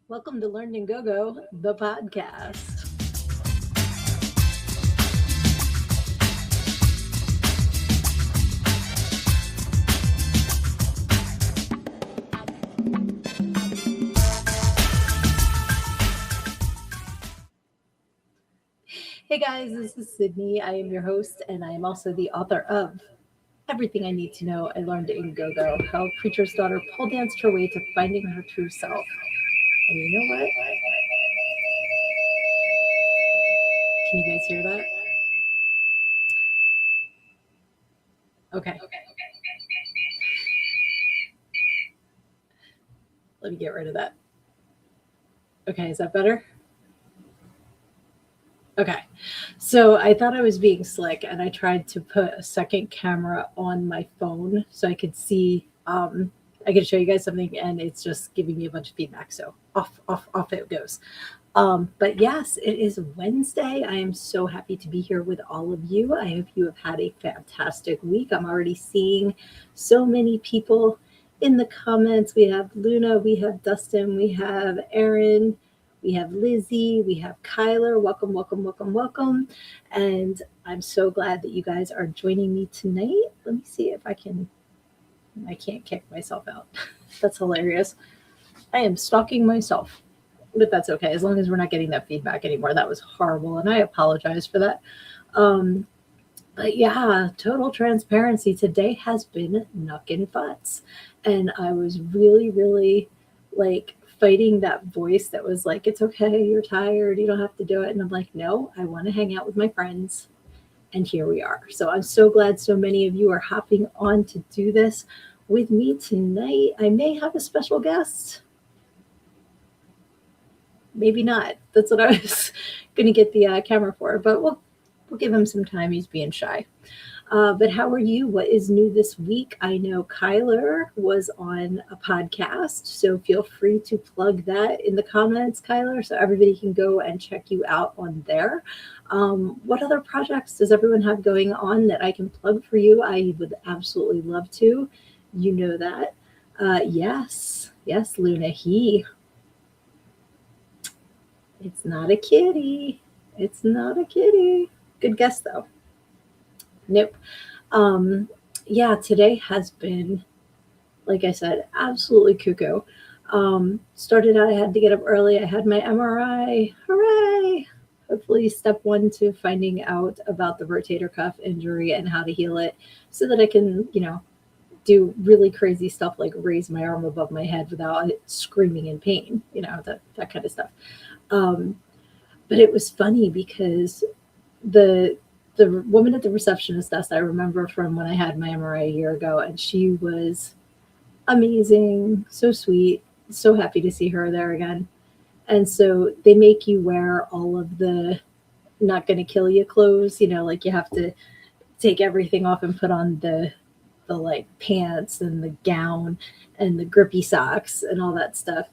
Welcome to Learn and Go Go, the podcast. Hey guys, this is Sydney. I am your host, and I am also the author of Everything I Need to Know I Learned in Go Go, how a preacher's daughter pole danced her way to finding her true self. And you know what? Can you guys hear that? Okay, let me get rid of that. Okay, is that better? Okay. So I thought I was being slick and I tried to put a second camera on my phone so I could see I could show you guys something and it's just giving me a bunch of feedback. So off it goes. But yes, it is Wednesday. I am so happy to be here with all of you. I hope you have had a fantastic week. I'm already seeing so many people in the comments. We have Luna, we have Dustin, we have Aaron, we have Lizzie, we have Kyler. Welcome, welcome, welcome, welcome. And I'm so glad that you guys are joining me tonight. Let me see if I can't kick myself out. That's hilarious. I am stalking myself, but that's okay as long as we're not getting that feedback anymore. That was horrible, and I apologize for that. Um, but yeah, total transparency. Today has been knuckin' butts, and I was really, really like fighting that voice that was like, "It's okay, you're tired, you don't have to do it." And I'm like, "No, I want to hang out with my friends." And here we are. So I'm so glad so many of you are hopping on to do this with me tonight. I may have a special guest, maybe not. That's what I was going to get the camera for, but we'll give him some time. He's being shy. But how are you? What is new this week? I know Kyler was on a podcast, so feel free to plug that in the comments, Kyler, so everybody can go and check you out on there. What other projects does everyone have going on that I can plug for you? I would absolutely love to. You know that. Yes, Luna. It's not a kitty. It's not a kitty. Good guess though. Nope. Um, yeah, today has been, like I said, absolutely cuckoo. Started out, I had to get up early. I had my MRI. Hooray! Hopefully, step one to finding out about the rotator cuff injury and how to heal it so that I can, do really crazy stuff like raise my arm above my head without it screaming in pain, that kind of stuff. Um, but it was funny because the the woman at the receptionist desk I remember from when I had my MRI a year ago, and she was amazing, so sweet, so happy to see her there again. And so they make you wear all of the not going to kill you clothes, like you have to take everything off and put on the like pants and the gown and the grippy socks and all that stuff.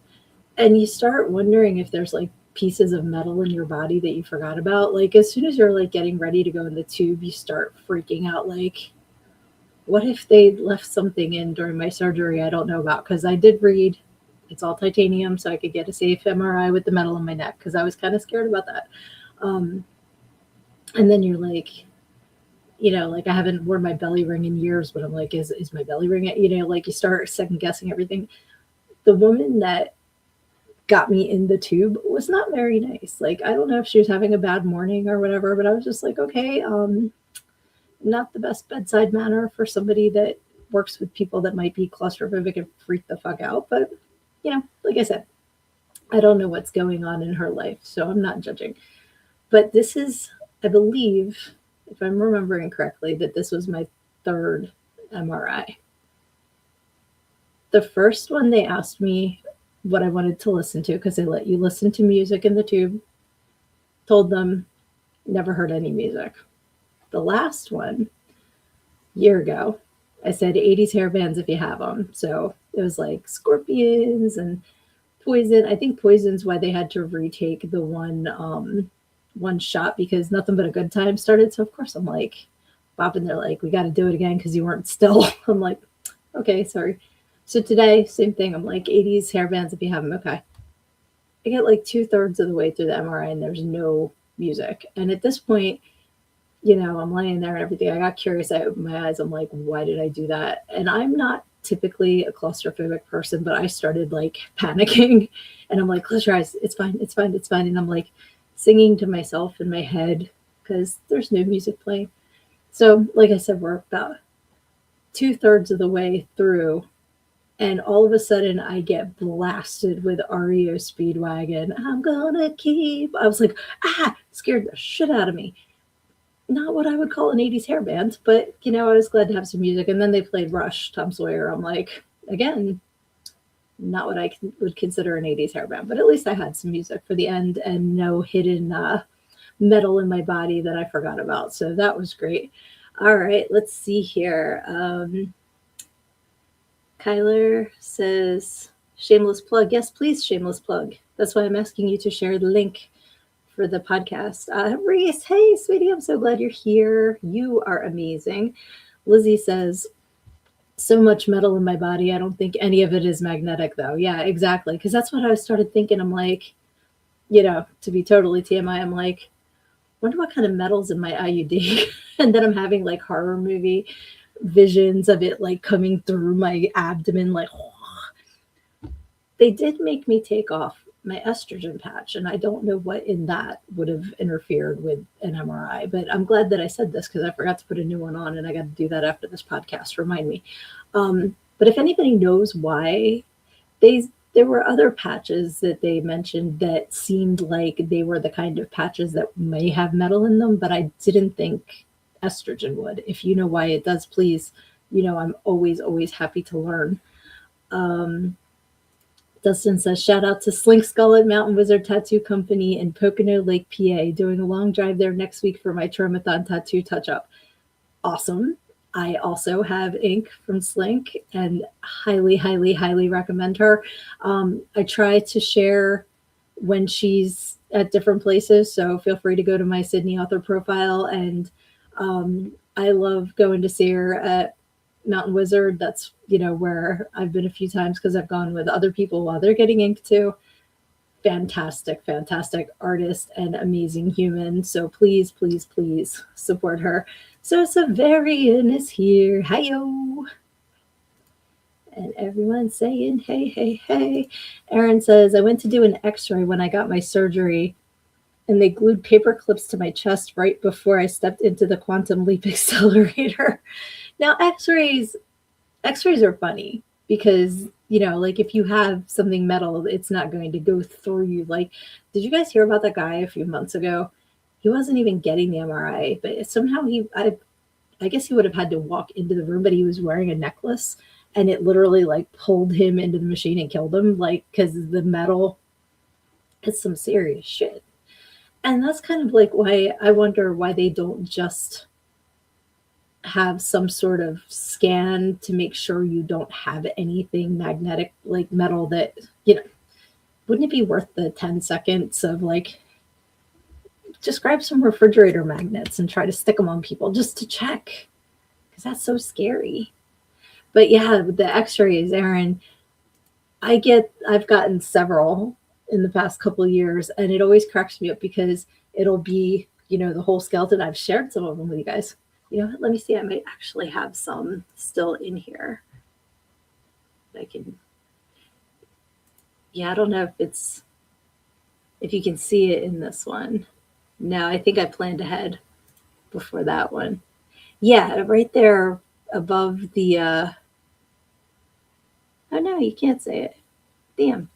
And you start wondering if there's like pieces of metal in your body that you forgot about. Like as soon as you're like getting ready to go in the tube, you start freaking out like, what if they left something in during my surgery I don't know about? Because I did read it's all titanium, so I could get a safe MRI with the metal in my neck because I was kind of scared about that. Um, and then you're like, like I haven't worn my belly ring in years, but I'm like, is my belly ring, like you start second guessing everything. The woman that got me in the tube was not very nice. Like, I don't know if she was having a bad morning or whatever, but I was just like, okay, not the best bedside manner for somebody that works with people that might be claustrophobic and freak the fuck out. But, like I said, I don't know what's going on in her life, so I'm not judging. But this is, I believe, if I'm remembering correctly, that this was my third MRI. The first one, they asked me what I wanted to listen to because they let you listen to music in the tube. Told them, never heard any music. The last one, year ago, I said 80s hair bands if you have them. So it was like Scorpions and Poison. I think Poison's why they had to retake the one shot because Nothing But a Good Time started. So of course I'm like, Bob, and they're like, we got to do it again because you weren't still. I'm like, okay, sorry. So today, same thing. I'm like 80s hair bands if you have them. Okay. I get like 2/3 of the way through the MRI and there's no music. And at this point, I'm laying there and everything. I got curious. I opened my eyes. I'm like, why did I do that? And I'm not typically a claustrophobic person, but I started like panicking and I'm like, close your eyes. It's fine. It's fine. It's fine. And I'm like singing to myself in my head because there's no music playing. So, like I said, we're about 2/3 of the way through. And all of a sudden, I get blasted with REO Speedwagon. I'm gonna keep. I was like, scared the shit out of me. Not what I would call an 80s hair band, but I was glad to have some music. And then they played Rush, Tom Sawyer. I'm like, again, not what I would consider an 80s hair band, but at least I had some music for the end and no hidden metal in my body that I forgot about. So that was great. All right, let's see here. Kyler says, shameless plug. Yes, please, shameless plug. That's why I'm asking you to share the link for the podcast. Reese, hey, sweetie, I'm so glad you're here. You are amazing. Lizzie says, so much metal in my body. I don't think any of it is magnetic, though. Yeah, exactly. Because that's what I started thinking. I'm like, to be totally TMI, I'm like, wonder what kind of metal's in my IUD. And then I'm having like horror movie visions of it like coming through my abdomen. Like, they did make me take off my estrogen patch, and I don't know what in that would have interfered with an MRI, but I'm glad that I said this because I forgot to put a new one on, and I got to do that after this podcast. Remind me. But if anybody knows why, there were other patches that they mentioned that seemed like they were the kind of patches that may have metal in them, but I didn't think estrogen would. If you know why it does, please, I'm always happy to learn. Dustin says, shout out to Slink Skull at Mountain Wizard Tattoo Company in Pocono Lake, PA. Doing a long drive there next week for my Traumathon tattoo touch-up. Awesome. I also have ink from Slink and highly recommend her. I try to share when she's at different places, so feel free to go to my Sydnee author profile. And I love going to see her at Mountain Wizard. That's where I've been a few times because I've gone with other people while they're getting ink too. Fantastic artist and amazing human. So please support her. So Severian is here. Hiyo. And everyone's saying hey. Aaron says, I went to do an x-ray when I got my surgery and they glued paper clips to my chest right before I stepped into the quantum leap accelerator. Now, x-rays are funny because, like if you have something metal, it's not going to go through you. Like, did you guys hear about that guy a few months ago? He wasn't even getting the MRI, but somehow I guess he would have had to walk into the room, but he was wearing a necklace and it literally like pulled him into the machine and killed him. Like, cause the metal is some serious shit. And that's kind of like why I wonder why they don't just have some sort of scan to make sure you don't have anything magnetic, like metal that, wouldn't it be worth the 10 seconds of like, just grab some refrigerator magnets and try to stick them on people just to check, because that's so scary. But yeah, with the x-rays, Aaron, I've gotten several in the past couple of years, and it always cracks me up because it'll be, the whole skeleton. I've shared some of them with you guys. Let me see. I might actually have some still in here. I don't know if you can see it in this one. No, I think I planned ahead before that one. Yeah, right there above the, oh no, you can't say it. Damn.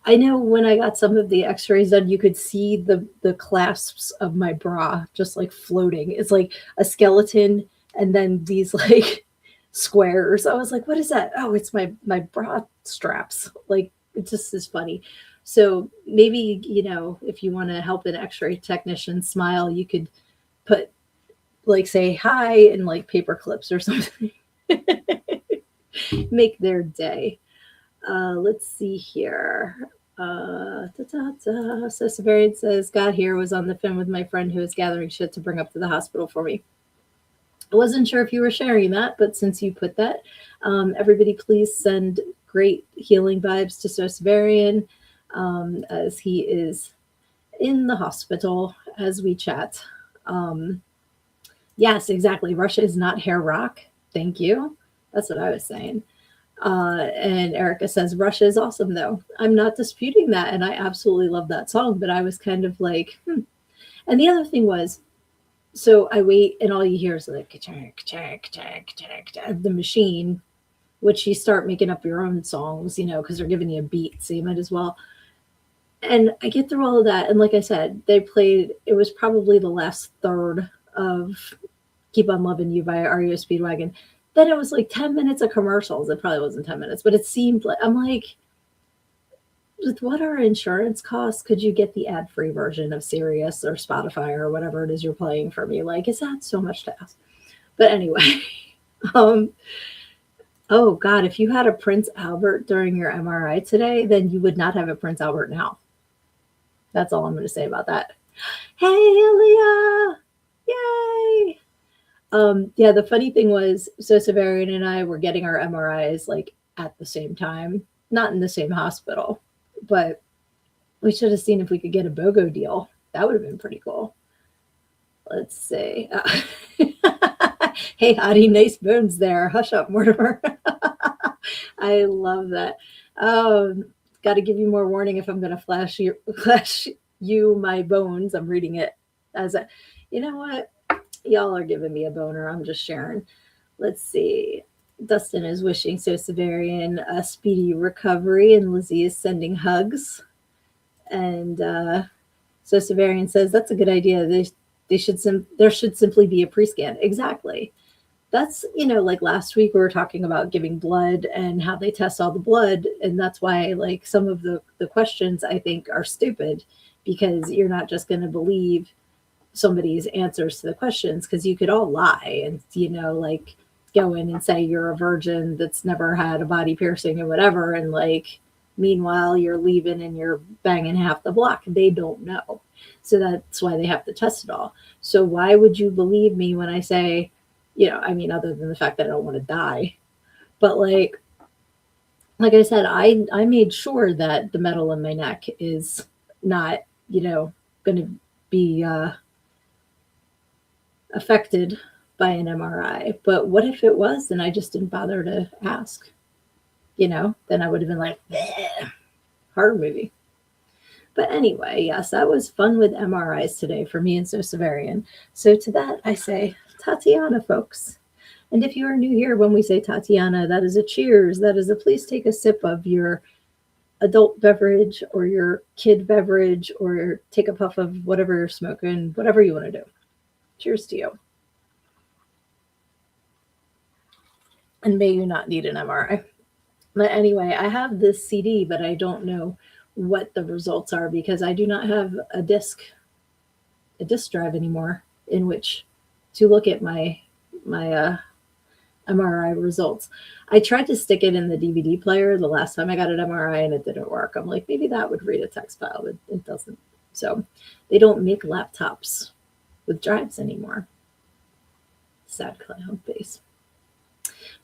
I know when I got some of the x-rays done, you could see the clasps of my bra just like floating. It's like a skeleton and then these like squares. I was like, what is that? Oh, it's my bra straps. Like, it just is funny. So maybe, if you want to help an x-ray technician smile, you could put like, say hi in like paper clips or something. Make their day. Let's see here. So Severian says, got here, was on the phone with my friend who was gathering shit to bring up to the hospital for me. I wasn't sure if you were sharing that, but since you put that, everybody please send great healing vibes to Severian. as he is in the hospital as we chat. Um, yes, exactly. Russia is not hair rock. Thank you. That's what I was saying. And Erica says, Russia is awesome, though. I'm not disputing that. And I absolutely love that song. But I was kind of like, hmm. And the other thing was, so I wait, and all you hear is like, ka-chak, chak, chak, chak, chak, the machine, which you start making up your own songs, because they're giving you a beat. So you might as well. And I get through all of that. And like I said, they played, it was probably the last third of Keep on Loving You by REO Speedwagon. Then it was like 10 minutes of commercials. It probably wasn't 10 minutes, but it seemed like, I'm like, with what our insurance costs, could you get the ad-free version of Sirius or Spotify or whatever it is you're playing for me? Like, is that so much to ask? But anyway, um, oh God, if you had a Prince Albert during your MRI today, then you would not have a Prince Albert now. That's all I'm going to say about that. Hey, Leah! Yay! Yeah, the funny thing was, so Severian and I were getting our MRIs like at the same time, not in the same hospital, but we should have seen if we could get a BOGO deal. That would have been pretty cool. Let's see. Hey, Hottie, nice bones there. Hush up, Mortimer. I love that. Got to give you more warning if I'm going to flash you my bones. I'm reading it as a, you know what? Y'all are giving me a boner. I'm just sharing. Let's see. Dustin is wishing So Severian a speedy recovery, and Lizzie is sending hugs. And So Severian says that's a good idea. There should simply be a pre-scan. Exactly. That's, like last week we were talking about giving blood and how they test all the blood, and that's why like some of the questions I think are stupid, because you're not just going to believe somebody's answers to the questions, because you could all lie and like go in and say you're a virgin that's never had a body piercing or whatever, and like meanwhile you're leaving and you're banging half the block. They don't know, so that's why they have to test it all. So why would you believe me when I say, I mean, other than the fact that I don't want to die, but like I said, I made sure that the metal in my neck is not going to be affected by an MRI. But what if it was and I just didn't bother to ask? Then I would have been like, bleh, horror movie. But anyway, yes, that was fun with MRIs today for me and So Severian. So to that, I say, Tatiana, folks. And if you are new here, when we say Tatiana, that is a cheers. That is a please take a sip of your adult beverage or your kid beverage, or take a puff of whatever you're smoking, whatever you want to do. Cheers to you. And may you not need an MRI. But anyway, I have this CD, but I don't know what the results are, because I do not have a disk drive anymore in which to look at my MRI results. I tried to stick it in the DVD player the last time I got an MRI and it didn't work. I'm like, maybe that would read a text file, but it doesn't. So they don't make laptops with drives anymore. Sad clown face.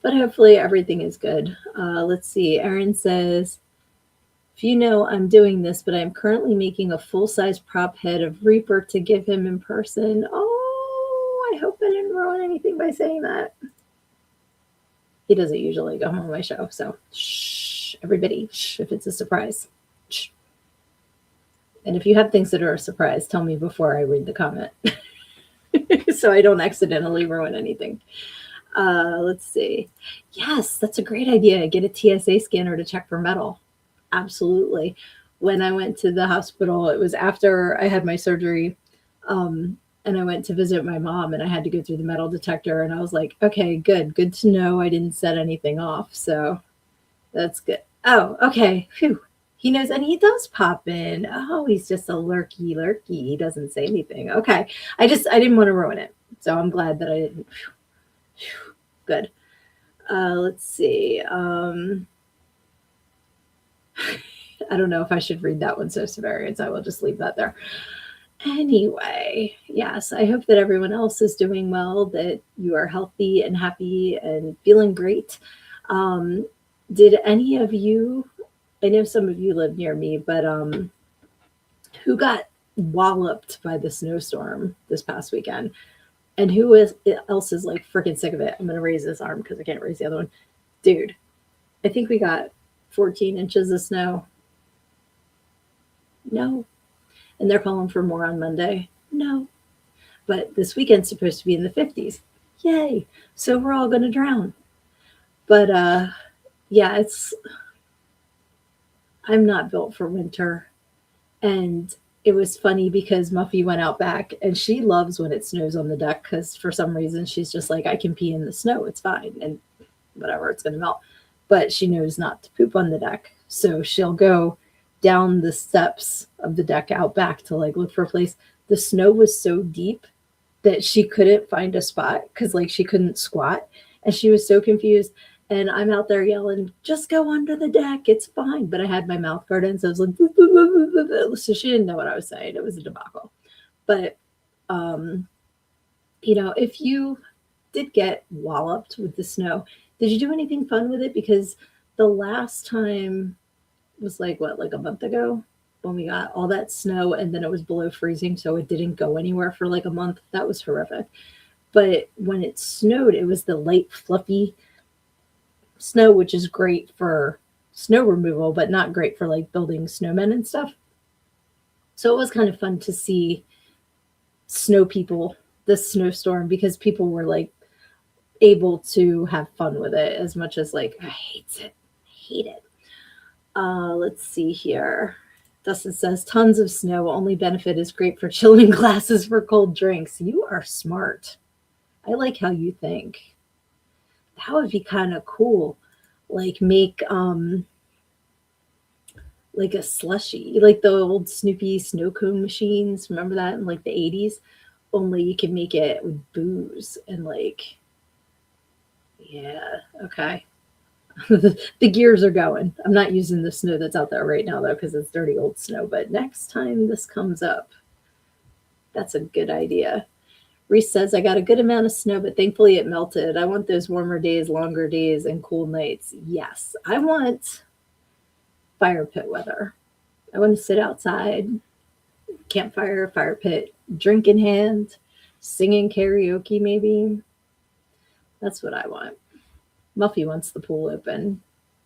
But hopefully everything is good. Let's see. Erin says, if you know, I'm doing this, but I'm currently making a full-size prop head of Reaper to give him in person. Oh, I hope I didn't ruin anything by saying that. He doesn't usually come on my show, so shh, everybody, shh, if it's a surprise. Shh. And if you have things that are a surprise, tell me before I read the comment so I don't accidentally ruin anything. Let's see. Yes, that's a great idea. Get a TSA scanner to check for metal. Absolutely. When I went to the hospital, it was after I had my surgery, and I went to visit my mom, and I had to go through the metal detector, and I was like, okay, good to know I didn't set anything off. So that's good. Oh, okay. Phew. He knows, and he does pop in. Oh, he's just a lurky. He doesn't say anything. Okay. I didn't want to ruin it. So I'm glad that I didn't. Good. Let's see. I don't know if I should read that one, So Severians. I will just leave that there. Anyway, yes, I hope that everyone else is doing well, that you are healthy and happy and feeling great. Did any of you I know some of you live near me, but who got walloped by the snowstorm this past weekend? And else is like freaking sick of it? I'm gonna raise this arm because I can't raise the other one. Dude, I think we got 14 inches of snow. No. And they're calling for more on Monday. No. But this weekend's supposed to be in the 50s. Yay. So we're all gonna drown. But yeah, I'm not built for winter. And it was funny because Muffy went out back and she loves when it snows on the deck because for some reason she's just like, I can pee in the snow, it's fine. And whatever, it's going to melt. But she knows not to poop on the deck. So she'll go down the steps of the deck out back to like look for a place. The snow was so deep that she couldn't find a spot because like she couldn't squat. And she was so confused. And I'm out there yelling, just go under the deck. It's fine. But I had my mouth guard in. So I was like, boo, boo, boo, boo, boo. So she didn't know what I was saying. It was a debacle. But, if you did get walloped with the snow, did you do anything fun with it? Because the last time was like a month ago when we got all that snow and then it was below freezing. So it didn't go anywhere for like a month. That was horrific. But when it snowed, it was the light, fluffy snow, which is great for snow removal, but not great for like building snowmen and stuff. So it was kind of fun to see snow people this snowstorm because people were like able to have fun with it as much as like I hate it. Let's see here. Dustin says tons of snow. Only benefit is great for chilling glasses for cold drinks. You are smart. I like how you think. That would be kind of cool. Like make like a slushy, like the old Snoopy snow cone machines. Remember that in like the 80s? Only you can make it with booze and like, yeah, okay. The gears are going. I'm not using the snow that's out there right now though, because it's dirty old snow. But next time this comes up, that's a good idea. Reese says, I got a good amount of snow, but thankfully it melted. I want those warmer days, longer days, and cool nights. Yes, I want fire pit weather. I want to sit outside, campfire, fire pit, drink in hand, singing karaoke maybe. That's what I want. Muffy wants the pool open.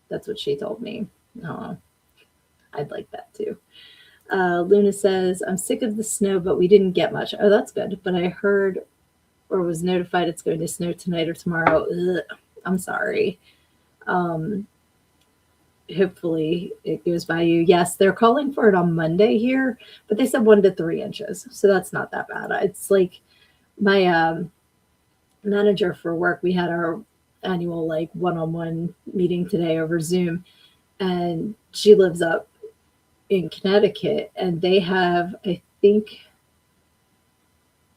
That's what she told me. Oh, I'd like that too. Luna says, I'm sick of the snow, but we didn't get much. Oh, that's good. But I heard or was notified it's going to snow tonight or tomorrow. Ugh, I'm sorry. Hopefully it goes by you. Yes, they're calling for it on Monday here, but they said 1 to 3 inches. So that's not that bad. It's like my manager for work, we had our annual like one-on-one meeting today over Zoom, and she lives up in Connecticut and they have, I think,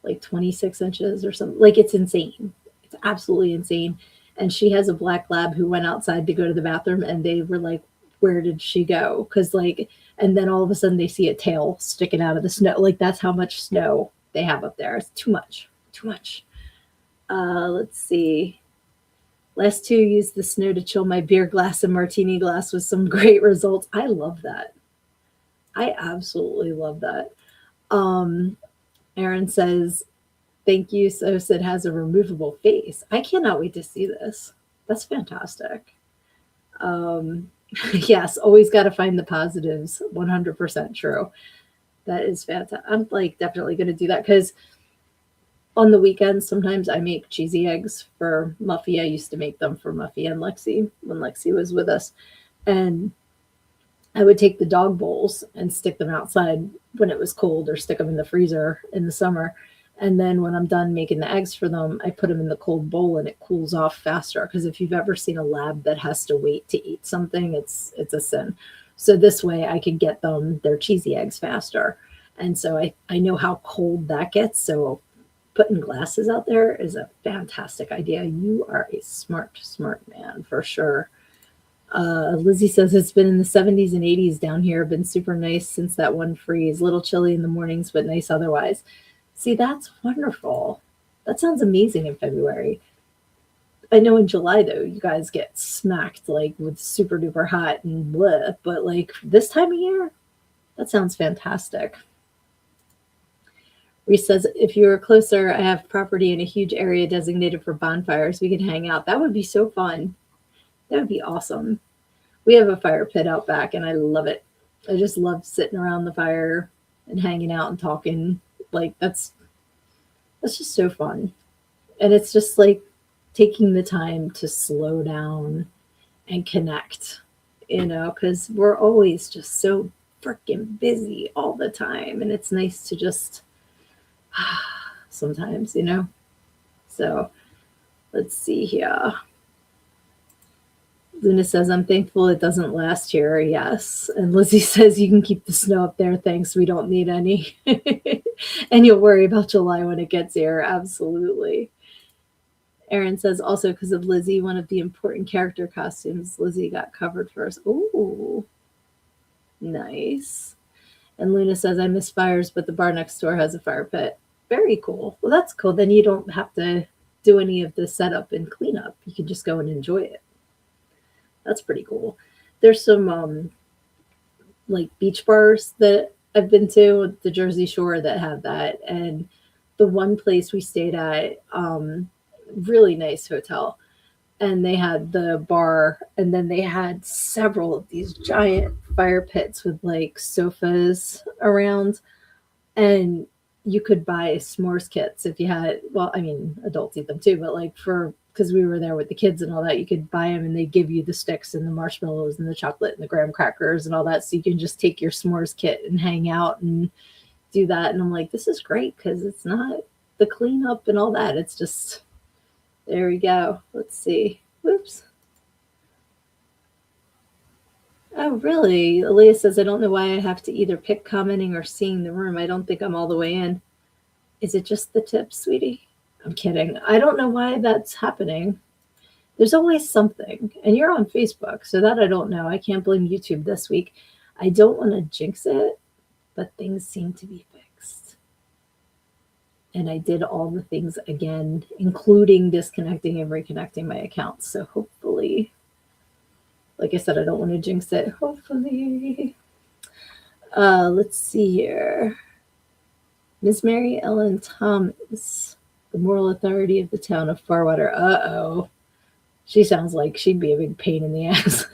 like 26 inches or something. Like it's insane. It's absolutely insane. And she has a black lab who went outside to go to the bathroom and they were like, where did she go? Because like, and then all of a sudden they see a tail sticking out of the snow. Like that's how much snow they have up there. It's too much. Let's see. Last 2 used the snow to chill my beer glass and martini glass with some great results. I love that. I absolutely love that. Aaron says, thank you. So Sid has a removable face. I cannot wait to see this. That's fantastic. Yes, always got to find the positives. 100% true. That is fantastic. I'm like definitely going to do that because on the weekends, sometimes I make cheesy eggs for Muffy. I used to make them for Muffy and Lexi when Lexi was with us. And I would take the dog bowls and stick them outside when it was cold or stick them in the freezer in the summer. And then when I'm done making the eggs for them, I put them in the cold bowl and it cools off faster. Because if you've ever seen a lab that has to wait to eat something, it's a sin. So this way I could get them their cheesy eggs faster. And so I know how cold that gets. So putting glasses out there is a fantastic idea. You are a smart man for sure. Lizzie says it's been in the 70s and 80s down here. Been super nice since that one freeze. Little chilly in the mornings, but nice otherwise. See, that's wonderful. That sounds amazing in February. I know in July though, you guys get smacked like with super duper hot and bleh, but like this time of year, that sounds fantastic. Reese says, if you were closer, I have property in a huge area designated for bonfires. We could hang out. That would be so fun. That would be awesome. We have a fire pit out back and I love it. I just love sitting around the fire and hanging out and talking. Like that's just so fun. And it's just like taking the time to slow down and connect, because we're always just so freaking busy all the time. And it's nice to just sometimes. So let's see here. Luna says, I'm thankful it doesn't last here. Yes. And Lizzie says, you can keep the snow up there. Thanks. We don't need any. And you'll worry about July when it gets here. Absolutely. Erin says, also because of Lizzie, one of the important character costumes, Lizzie got covered first. Ooh, nice. And Luna says, I miss fires, but the bar next door has a fire pit. Very cool. Well, that's cool. Then you don't have to do any of the setup and cleanup. You can just go and enjoy it. That's pretty cool. There's some like beach bars that I've been to, the Jersey Shore, that have that. And the one place we stayed at, really nice hotel, and they had the bar, and then they had several of these giant fire pits with like sofas around, and you could buy s'mores kits if you had, well, I mean, adults eat them too, but like because we were there with the kids and all that, you could buy them and they give you the sticks and the marshmallows and the chocolate and the graham crackers and all that, so you can just take your s'mores kit and hang out and do that. And I'm like, this is great because it's not the cleanup and all that. It's just, there we go. Let's see. Whoops. Oh, really? Aaliyah says, I don't know why I have to either pick commenting or seeing the room. I don't think I'm all the way in. Is it just the tips, sweetie? I'm kidding. I don't know why that's happening. There's always something. And you're on Facebook, so that I don't know. I can't blame YouTube this week. I don't want to jinx it, but things seem to be fixed. And I did all the things again, including disconnecting and reconnecting my accounts. So hopefully, like I said, I don't want to jinx it. Hopefully. Let's see here. Miss Mary Ellen Thomas, the moral authority of the town of Farwater. Uh-oh. She sounds like she'd be a big pain in the ass.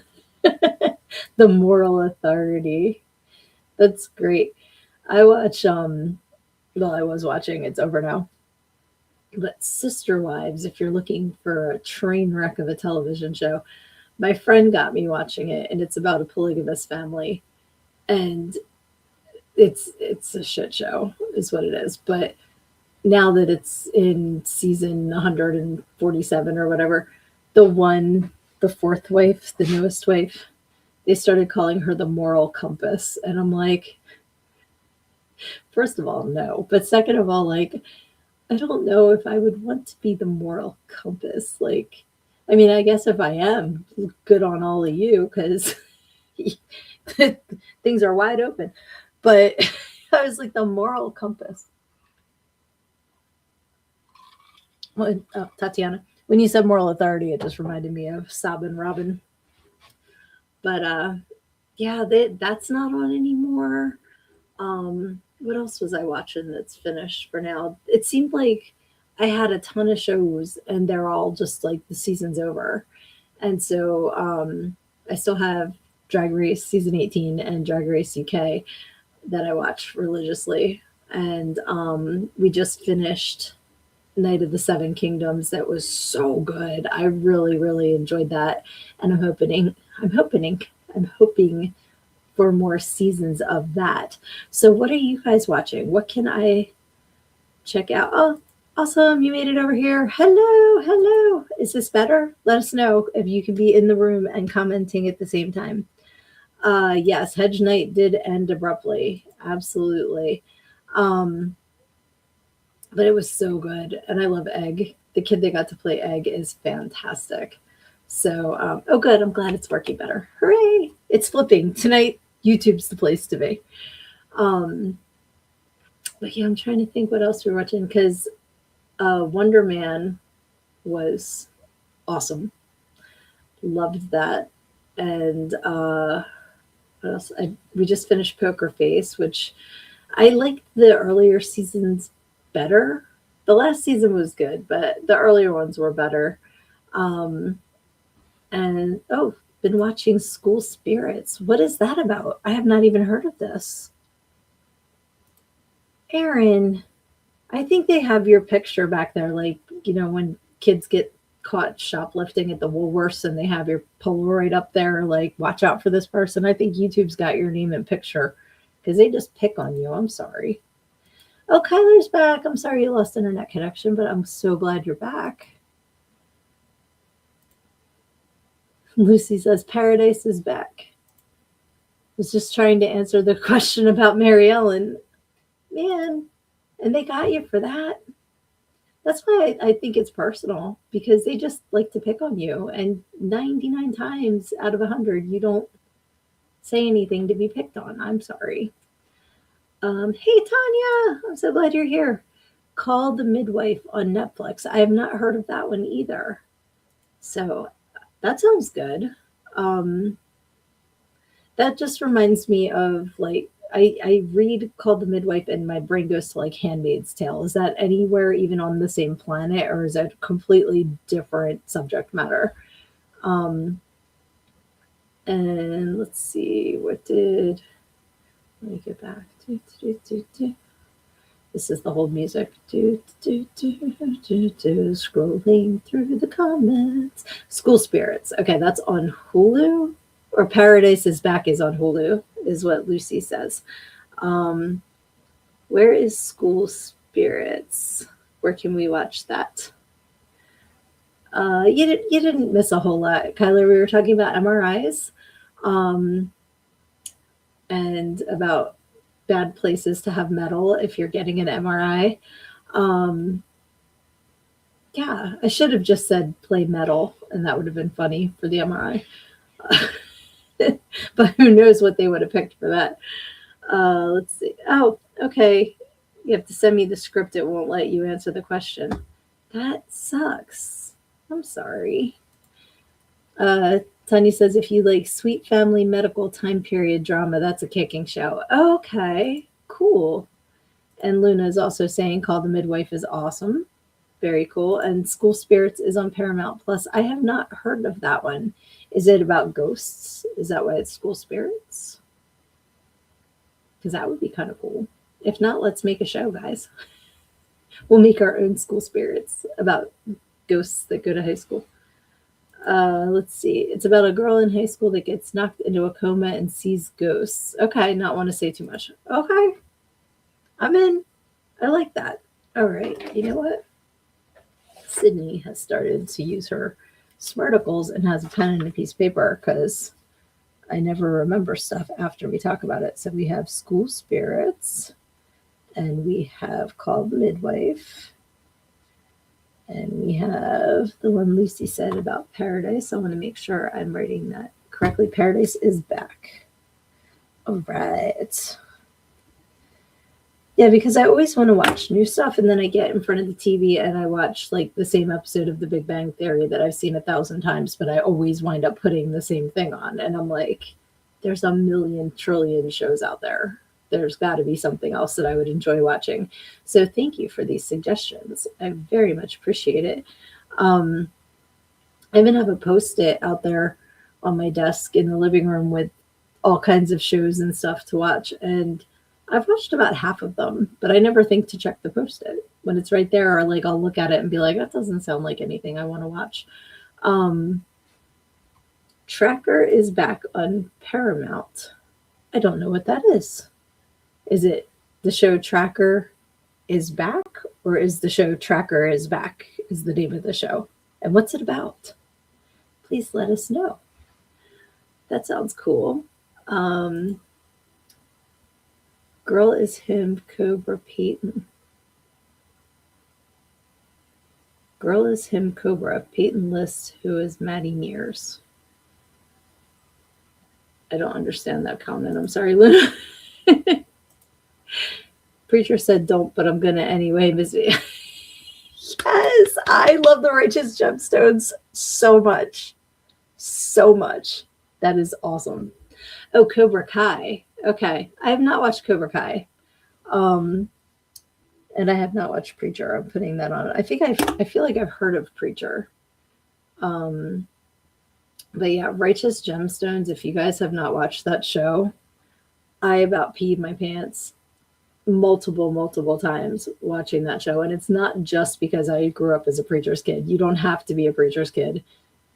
The moral authority. That's great. I watch, well, I was watching, it's over now, but Sister Wives, if you're looking for a train wreck of a television show, my friend got me watching it, and it's about a polygamous family, and it's a shit show is what it is. But now that it's in season 147 or whatever, the fourth wife, the newest wife, they started calling her the moral compass. And I'm like, first of all, no. But second of all, like, I don't know if I would want to be the moral compass. Like, I mean, I guess if I am, good on all of you, because things are wide open. But I was like, the moral compass. Well, oh, Tatiana, when you said moral authority, it just reminded me of Sabin Robin. But yeah, that's not on anymore. What else was I watching that's finished for now? It seemed like I had a ton of shows and they're all just like the season's over. And so I still have Drag Race season 18 and Drag Race UK that I watch religiously. And we just finished Night of the Seven Kingdoms. That was so good. I really, really enjoyed that. And I'm hoping for more seasons of that. So what are you guys watching? What can I check out? Oh, awesome. You made it over here. Hello, hello. Is this better? Let us know if you can be in the room and commenting at the same time. Yes, Hedge Knight did end abruptly. Absolutely. But it was so good. And I love Egg. The kid that got to play Egg is fantastic. So, oh, good. I'm glad it's working better. Hooray. It's flipping. Tonight, YouTube's the place to be. But yeah, I'm trying to think what else we're watching, because Wonder Man was awesome. Loved that. And what else? We just finished Poker Face, which I liked the earlier seasons better. The last season was good, but the earlier ones were better. Um, and been watching School Spirits. What is that about? I have not even heard of this. Aaron, I think they have your picture back there, like, when kids get caught shoplifting at the Woolworths and they have your Polaroid up there, like, watch out for this person. I think YouTube's got your name and picture because they just pick on you. I'm sorry. Oh, Kyler's back. I'm sorry you lost internet connection, but I'm so glad you're back. Lucy says Paradise is back. Was just trying to answer the question about Mary Ellen. Man, and they got you for that. That's why I think it's personal, because they just like to pick on you. And 99 times out of 100, you don't say anything to be picked on. I'm sorry. Hey, Tanya, I'm so glad you're here. Call the Midwife on Netflix. I have not heard of that one either. So that sounds good. That just reminds me of, like, I read Called the Midwife and my brain goes to, like, Handmaid's Tale. Is that anywhere even on the same planet, or is that a completely different subject matter? And let's see, let me get back. This is the whole music. Scrolling through the comments. School Spirits. Okay, that's on Hulu. Or Paradise is Back is on Hulu, is what Lucy says. Where is School Spirits? Where can we watch that? You didn't miss a whole lot, Kyler. We were talking about MRIs, and about bad places to have metal if you're getting an MRI. Yeah, I should have just said play metal, and that would have been funny for the MRI. But who knows what they would have picked for that. Let's see. Oh, okay. You have to send me the script. It won't let you answer the question. That sucks. I'm sorry. Tanya says, if you like sweet family medical time period drama, that's a kicking show. Okay, cool. And Luna is also saying Call the Midwife is awesome. Very cool. And School Spirits is on Paramount Plus. I have not heard of that one. Is it about ghosts? Is that why it's School Spirits? Because that would be kind of cool. If not, let's make a show, guys. We'll make our own School Spirits about ghosts that go to high school. Let's see. It's about a girl in high school that gets knocked into a coma and sees ghosts. Okay, not want to say too much. Okay, I'm in. I like that. All right, you know what? Sydnee has started to use her smarticles and has a pen and a piece of paper because I never remember stuff after we talk about it. So we have School Spirits, and we have Called the Midwife, and we have the one Lucy said about Paradise. I want to make sure I'm writing that correctly. Paradise is Back. All right. Yeah, because I always want to watch new stuff, and then I get in front of the TV and I watch, like, the same episode of The Big Bang Theory that I've seen 1,000 times, but I always wind up putting the same thing on. And I'm like, there's a million trillion shows out there. There's got to be something else that I would enjoy watching. So thank you for these suggestions. I very much appreciate it. I even have a Post-it out there on my desk in the living room with all kinds of shows and stuff to watch. And I've watched about half of them, but I never think to check the Post-it when it's right there, or, like, I'll look at it and be like, that doesn't sound like anything I want to watch. Tracker is back on Paramount. I don't know what that is. Is it the show Tracker is Back, or is the show Tracker is Back is the name of the show? And what's it about? Please let us know. That sounds cool. Girl is Him, Cobra Peyton. Girl is Him, Cobra, Peyton List, who is Maddie Mears. I don't understand that comment. I'm sorry, Luna. Preacher said don't, but I'm going to anyway. Yes, I love the Righteous Gemstones so much. So much. That is awesome. Oh, Cobra Kai. Okay. I have not watched Cobra Kai. Um, and I have not watched Preacher. I'm putting that on. I think I feel like I've heard of Preacher. Um, but yeah, Righteous Gemstones. If you guys have not watched that show, I about peed my pants multiple times watching that show. And it's not just because I grew up as a preacher's kid. You don't have to be a preacher's kid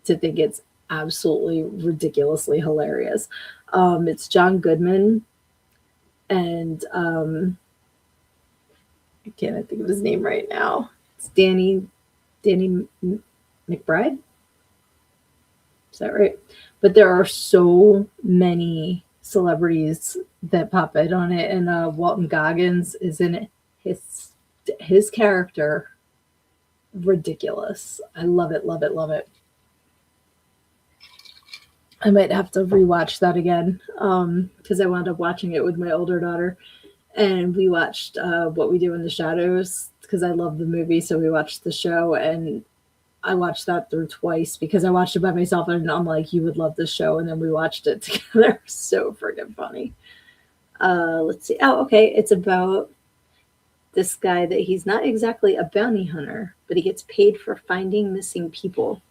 to think it's absolutely ridiculously hilarious. It's John Goodman and I can't think of his name right now. It's Danny McBride. Is that right? But there are so many celebrities that pop in on it, and Walton Goggins is in it. His character, ridiculous. I love it, love it, love it. I might have to rewatch that again because I wound up watching it with my older daughter, and we watched What We Do in the Shadows because I love the movie, so we watched the show, and I watched that through twice because I watched it by myself and I'm like, you would love this show. And then we watched it together. So friggin' funny. Let's see. Oh, okay. It's about this guy that he's not exactly a bounty hunter, but he gets paid for finding missing people.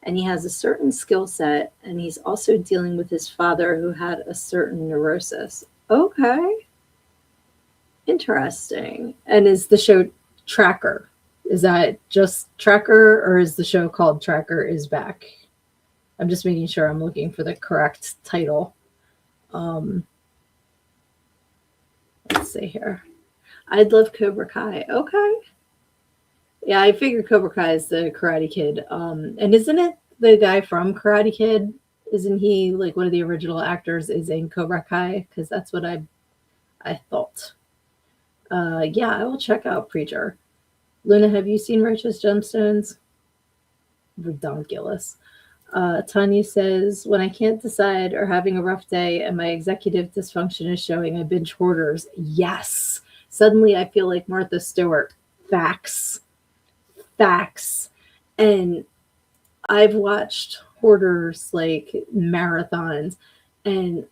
And he has a certain skill set. And he's also dealing with his father who had a certain neurosis. Okay. Interesting. And is the show Tracker? Is that just Tracker, or is the show called Tracker is Back? I'm just making sure I'm looking for the correct title. Let's see here. I'd love Cobra Kai. Okay. Yeah, I figured Cobra Kai is the Karate Kid. And isn't it the guy from Karate Kid? Isn't he like one of the original actors is in Cobra Kai? Because that's what I thought. Yeah, I will check out Preacher. Luna, have you seen Righteous Gemstones? Redonkulous. Tanya says, when I can't decide or having a rough day and my executive dysfunction is showing, I binge Hoarders. Yes. Suddenly I feel like Martha Stewart. Facts. And I've watched Hoarders like marathons, and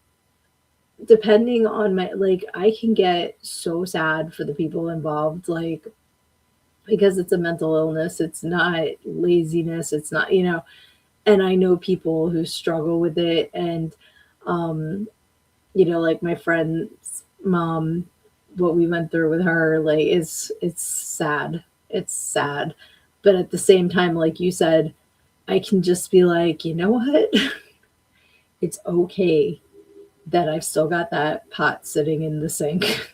depending on my, like, I can get so sad for the people involved, like, because it's a mental illness. It's not laziness. It's not, and I know people who struggle with it. And, like my friend's mom, what we went through with her, like, it's sad. It's sad. But at the same time, like you said, I can just be like, you know what? It's okay that I've still got that pot sitting in the sink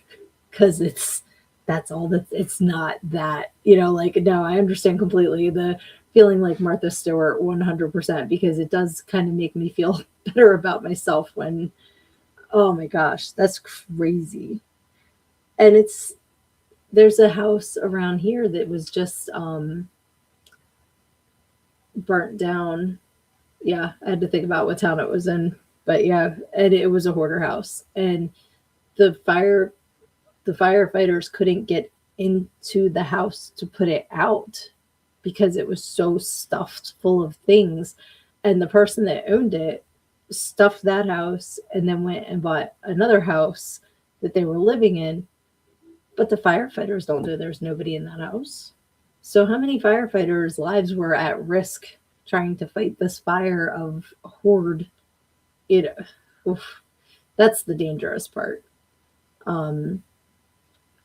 because that's all that it's not that, like, no, I understand completely the feeling like Martha Stewart 100% because it does kind of make me feel better about myself when, oh my gosh, that's crazy. And there's a house around here that was just burnt down. Yeah, I had to think about what town it was in, but yeah, and it was a hoarder house, and the firefighters couldn't get into the house to put it out because it was so stuffed full of things. And the person that owned it stuffed that house and then went and bought another house that they were living in. But the firefighters don't know there's nobody in that house. So how many firefighters' lives were at risk trying to fight this fire of hoard? Oof, that's the dangerous part.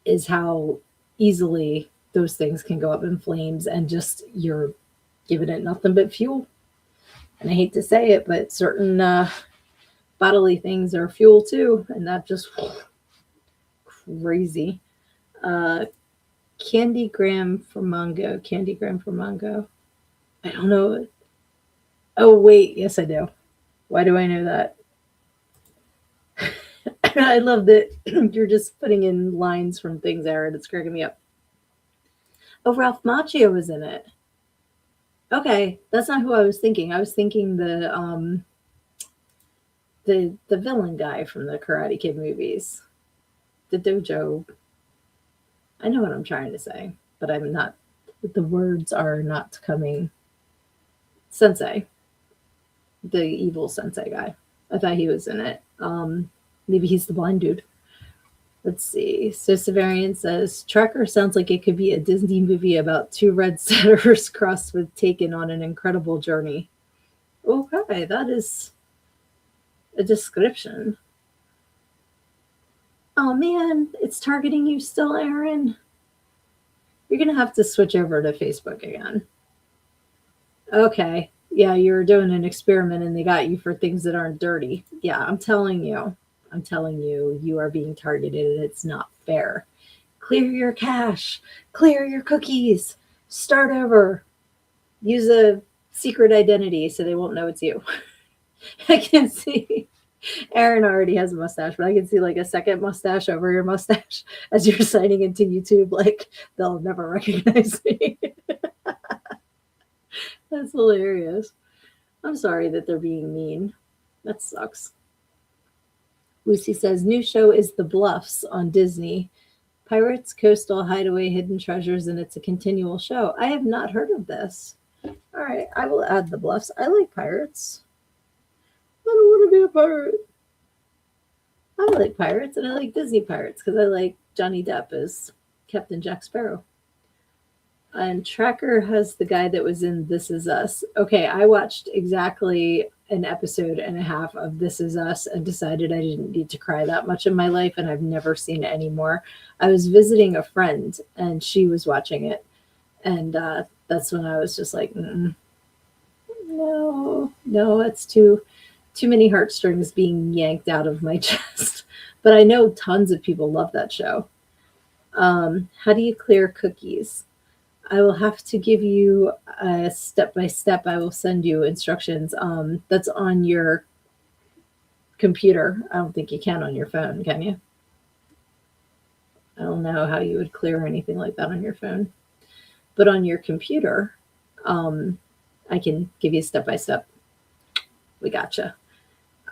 Is how easily those things can go up in flames and just you're giving it nothing but fuel. And I hate to say it, but certain bodily things are fuel too, and that just crazy. Candygram for Mongo. I don't know. Oh wait, yes I do. Why do I know that? I love that you're just putting in lines from things, Aaron. It's cracking me up. Oh, Ralph Macchio was in it. Okay, that's not who I was thinking. I was thinking the villain guy from the Karate Kid movies, the dojo. I know what I'm trying to say, but I'm not the words are not coming. Sensei, the evil sensei guy. I thought he was in it. Maybe he's the blind dude. Let's see. So Severian says, Tracker sounds like it could be a Disney movie about two red setters crossed with Taken on an incredible journey. Okay, that is a description. Oh man, it's targeting you still, Aaron. You're going to have to switch over to Facebook again. Okay. Yeah, you were doing an experiment and they got you for things that aren't dirty. Yeah, I'm telling you, you are being targeted and it's not fair. Clear your cache, clear your cookies, start over, use a secret identity so they won't know it's you. I can see Aaron already has a mustache, but I can see like a second mustache over your mustache as you're signing into YouTube. Like, they'll never recognize me. That's hilarious. I'm sorry that they're being mean. That sucks. Lucy says, new show is The Bluffs on Disney. Pirates, coastal, hideaway, hidden treasures, and it's a continual show. I have not heard of this. All right, I will add The Bluffs. I like pirates. I don't want to be a pirate. I like pirates, and I like Disney pirates because I like Johnny Depp as Captain Jack Sparrow. And Tracker has the guy that was in This Is Us. Okay, I watched exactly an episode and a half of This Is Us and decided I didn't need to cry that much in my life, and I've never seen it anymore. I was visiting a friend, and she was watching it, and that's when I was just like, no, it's too many heartstrings being yanked out of my chest. But I know tons of people love that show. How do you clear cookies? I will have to give you a step-by-step. I will send you instructions. That's on your computer. I don't think you can on your phone, can you? I don't know how you would clear anything like that on your phone. But on your computer, I can give you step-by-step. We gotcha.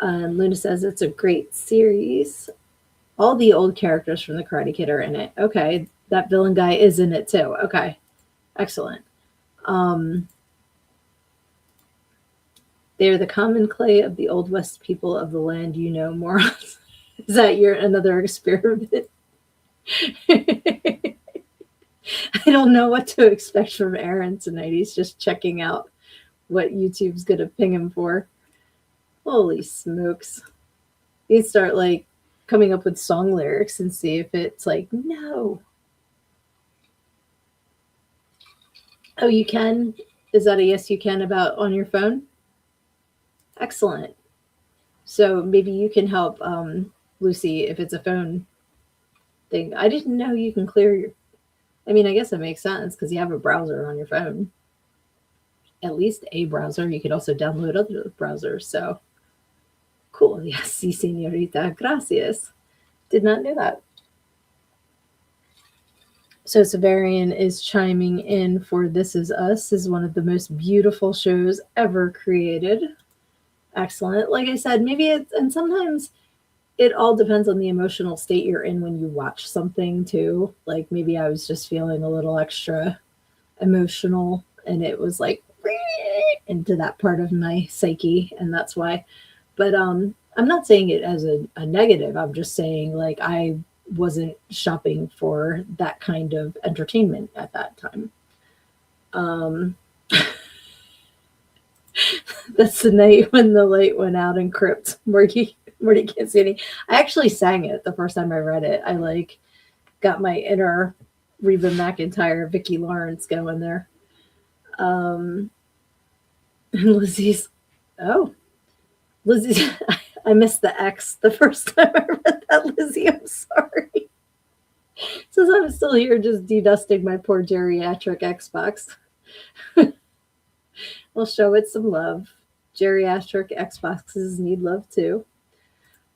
Luna says it's a great series. All the old characters from the Karate Kid are in it. Okay, that villain guy is in it too. Okay. Excellent. They are the common clay of the Old West people of the land you know, morons. Is that your another experiment? I don't know what to expect from Aaron tonight. He's just checking out what YouTube's going to ping him for. Holy smokes. He'd start like coming up with song lyrics and see if it's like, no. Oh, you can? Is that a yes, you can about on your phone? Excellent. So maybe you can help Lucy if it's a phone thing. I didn't know you can clear your... I mean, I guess it makes sense because you have a browser on your phone. At least a browser. You could also download other browsers. So cool. Yes, sí, señorita. Gracias. Did not know that. So Severian is chiming in for This Is Us is one of the most beautiful shows ever created. Excellent. Like I said, maybe it's, and sometimes it all depends on the emotional state you're in when you watch something too. Like maybe I was just feeling a little extra emotional and it was like into that part of my psyche, and that's why. But I'm not saying it as a negative. I'm just saying like I wasn't shopping for that kind of entertainment at that time. That's the night when the light went out in Crypt. Morty can't see any. I actually sang it the first time I read it. I like got my inner Reba McEntire, Vicki Lawrence going there. And Lizzie's, Lizzie's, I missed the X the first time I read that, Lizzie. I'm sorry. Since I'm still here just dedusting my poor geriatric Xbox. We'll show it some love. Geriatric Xboxes need love too.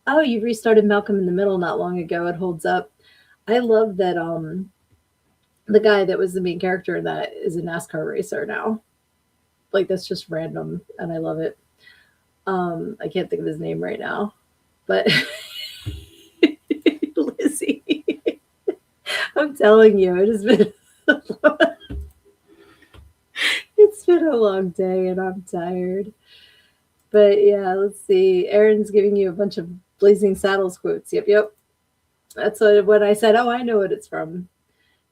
Oh, you restarted Malcolm in the Middle not long ago. It holds up. I love that the guy that was the main character in that is a NASCAR racer now. Like that's just random and I love it. I can't think of his name right now. But Lizzie. I'm telling you, it has been a long day and I'm tired. But yeah, let's see. Aaron's giving you a bunch of Blazing Saddles quotes. Yep, yep. That's what I said. Oh, I know what it's from.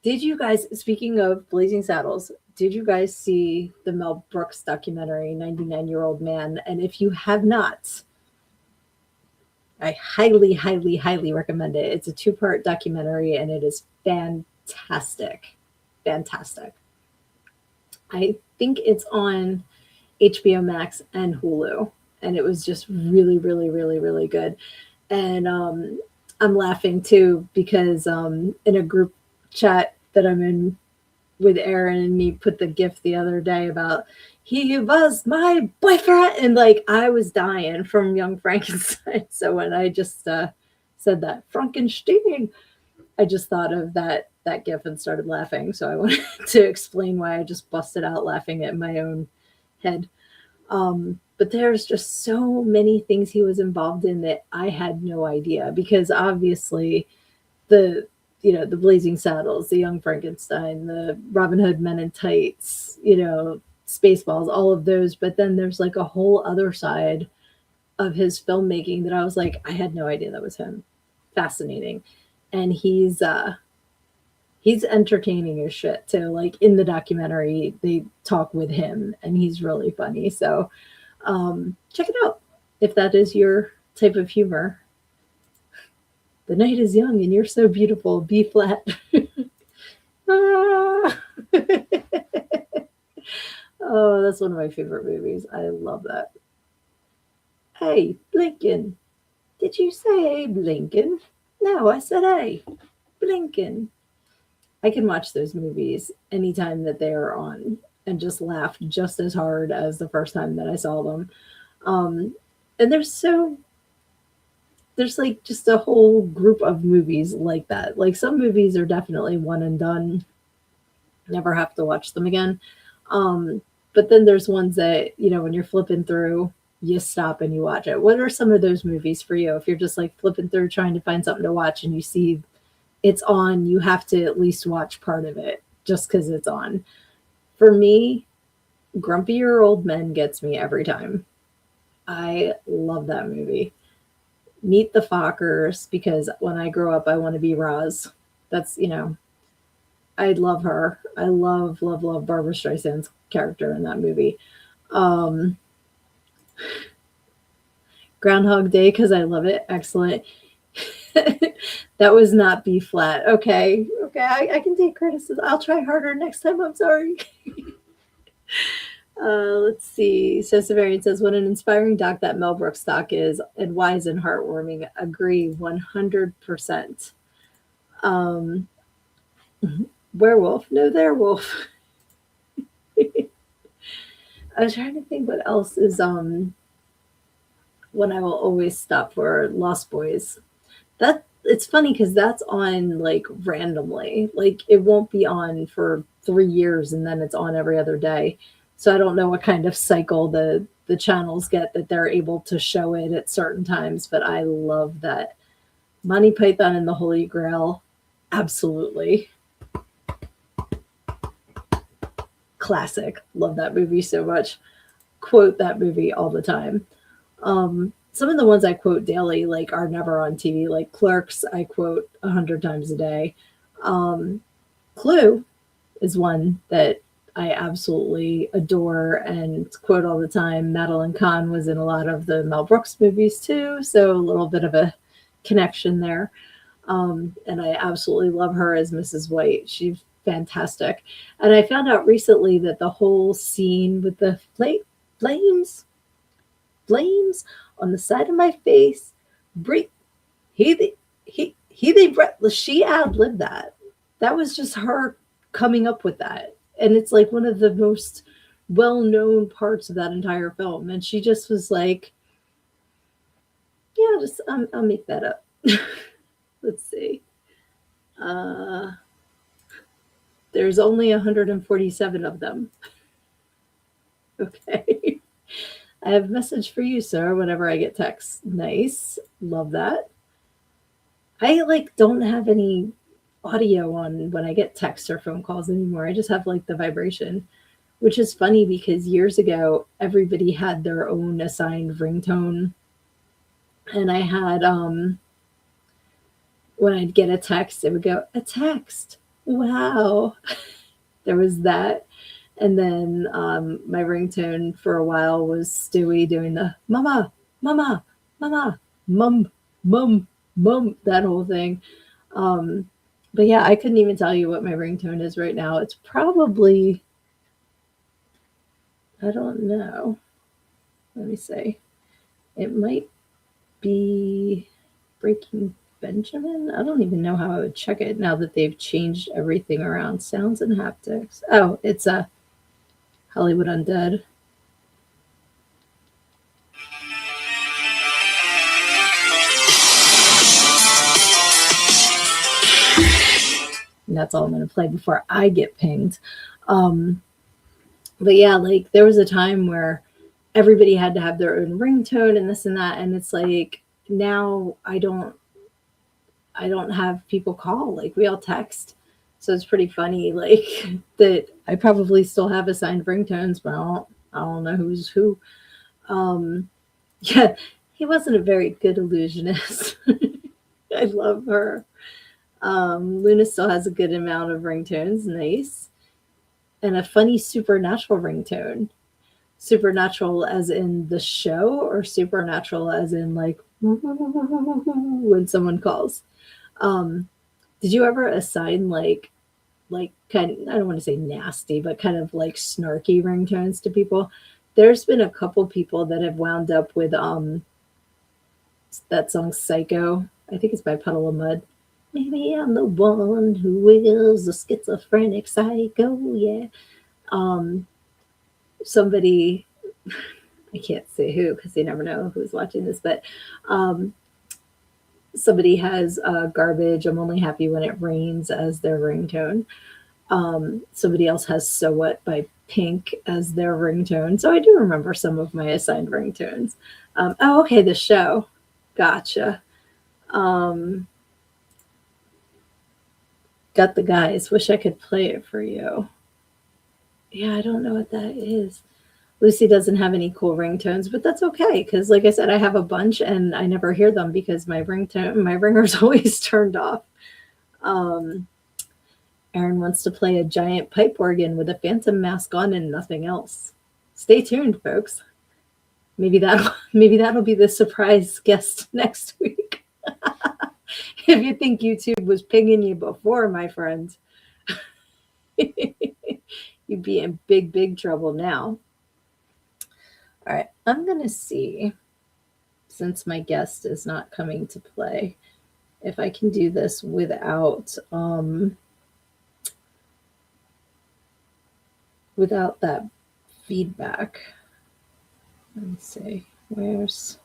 Did you guys, speaking of Blazing Saddles, did you guys see the Mel Brooks documentary, 99-Year-Old Man? And if you have not, I highly, highly, highly recommend it. It's a two-part documentary and it is fantastic. Fantastic. I think it's on HBO Max and Hulu. And it was just really, really, really, really good. And I'm laughing too because in a group chat that I'm in with Aaron, and he put the gift the other day about he was my boyfriend, and like I was dying from Young Frankenstein. So when I just said that Frankenstein, I just thought of that gif and started laughing. So I wanted to explain why I just busted out laughing at my own head. But there's just so many things he was involved in that I had no idea, because obviously the the Blazing Saddles, the Young Frankenstein, the Robin Hood Men in Tights, Spaceballs, all of those. But then there's like a whole other side of his filmmaking that I was like, I had no idea that was him. Fascinating. And he's entertaining as shit too. Like in the documentary, they talk with him and he's really funny. So check it out if that is your type of humor. The night is young and you're so beautiful. B flat. Ah. Oh, that's one of my favorite movies. I love that. Hey, Blinken. Did you say Blinken? No, I said hey, Blinken. I can watch those movies anytime that they are on and just laugh just as hard as the first time that I saw them. And there's like just a whole group of movies like that. Like some movies are definitely one and done, never have to watch them again. But then there's ones that, when you're flipping through, you stop and you watch it. What are some of those movies for you? If you're just like flipping through trying to find something to watch and you see it's on, you have to at least watch part of it just because it's on. For me, Grumpier Old Men gets me every time. I love that movie. Meet the Fockers, because when I grow up, I want to be Roz. That's, I love her. I love, love, love Barbara Streisand's character in that movie. Um, Groundhog Day, because I love it. Excellent. That was not B flat. Okay. Okay. I can take criticism. I'll try harder next time. I'm sorry. Let's see. So Severian says, what an inspiring doc that Mel Brooks doc is, and wise and heartwarming. Agree 100%. Werewolf. No, they're wolf. I was trying to think what else is when I will always stop for Lost Boys. That it's funny because that's on like randomly. Like it won't be on for 3 years and then it's on every other day. So I don't know what kind of cycle the channels get that they're able to show it at certain times, but I love that. Monty Python and the Holy Grail, absolutely. Classic. Love that movie so much. Quote that movie all the time. Some of the ones I quote daily, like, are never on TV. Like Clerks, I quote 100 times a day. Clue is one that I absolutely adore and quote all the time. Madeline Kahn was in a lot of the Mel Brooks movies too, so a little bit of a connection there. And I absolutely love her as Mrs. White. She's fantastic. And I found out recently that the whole scene with the flames on the side of my face, breathe, they breath. She ad-libbed that. That was just her coming up with that. And it's like one of the most well-known parts of that entire film. And she just was like, yeah, just I'll make that up. Let's see. There's only 147 of them. Okay. I have a message for you, sir, whenever I get texts. Nice. Love that. I don't have any audio on when I get texts or phone calls anymore. I just have the vibration. which is funny because years ago, everybody had their own assigned ringtone. And I had, when I'd get a text, it would go, a text. Wow. There was that. And then my ringtone for a while was Stewie doing the mama, mama, mama, mum, mum, mum, that whole thing. Um, but yeah, I couldn't even tell you what my ringtone is right now. It's probably, I don't know. Let me say, it might be Breaking Benjamin. I don't even know how I would check it now that they've changed everything around. Sounds and haptics. Oh, it's a Hollywood Undead. And that's all I'm going to play before I get pinged. Um, but yeah, like there was a time where everybody had to have their own ringtone and this and that, and it's like now I don't have people call. Like we all text. So it's pretty funny, like that I probably still have assigned ringtones, but I don't know who's who. Um, yeah, he wasn't a very good illusionist. I love her. Luna still has a good amount of ringtones, nice. And a funny supernatural ringtone. Supernatural as in the show, or supernatural as in like when someone calls. Um, did you ever assign like kind of, I don't want to say nasty, but kind of like snarky ringtones to people? There's been a couple people that have wound up with that song Psycho. I think it's by Puddle of Mud. Maybe I'm the one who is a schizophrenic psycho, yeah. Um somebody, I can't say who because they never know who's watching this, but um somebody has garbage, I'm only happy when it rains as their ringtone. Somebody else has So What by Pink as their ringtone. So I do remember some of my assigned ringtones. Oh, okay, the show. Gotcha. Um, got the guys. Wish I could play it for you. Yeah, I don't know what that is. Lucy doesn't have any cool ringtones, but that's okay because, like I said, I have a bunch and I never hear them because my ringer's always turned off. Um, Aaron wants to play a giant pipe organ with a phantom mask on and nothing else. Stay tuned, folks. Maybe that'll be the surprise guest next week. If you think YouTube was pinging you before, my friend, you'd be in big trouble now. All right, I'm gonna see, since my guest is not coming to play, if I can do this without that feedback. Let me see, where's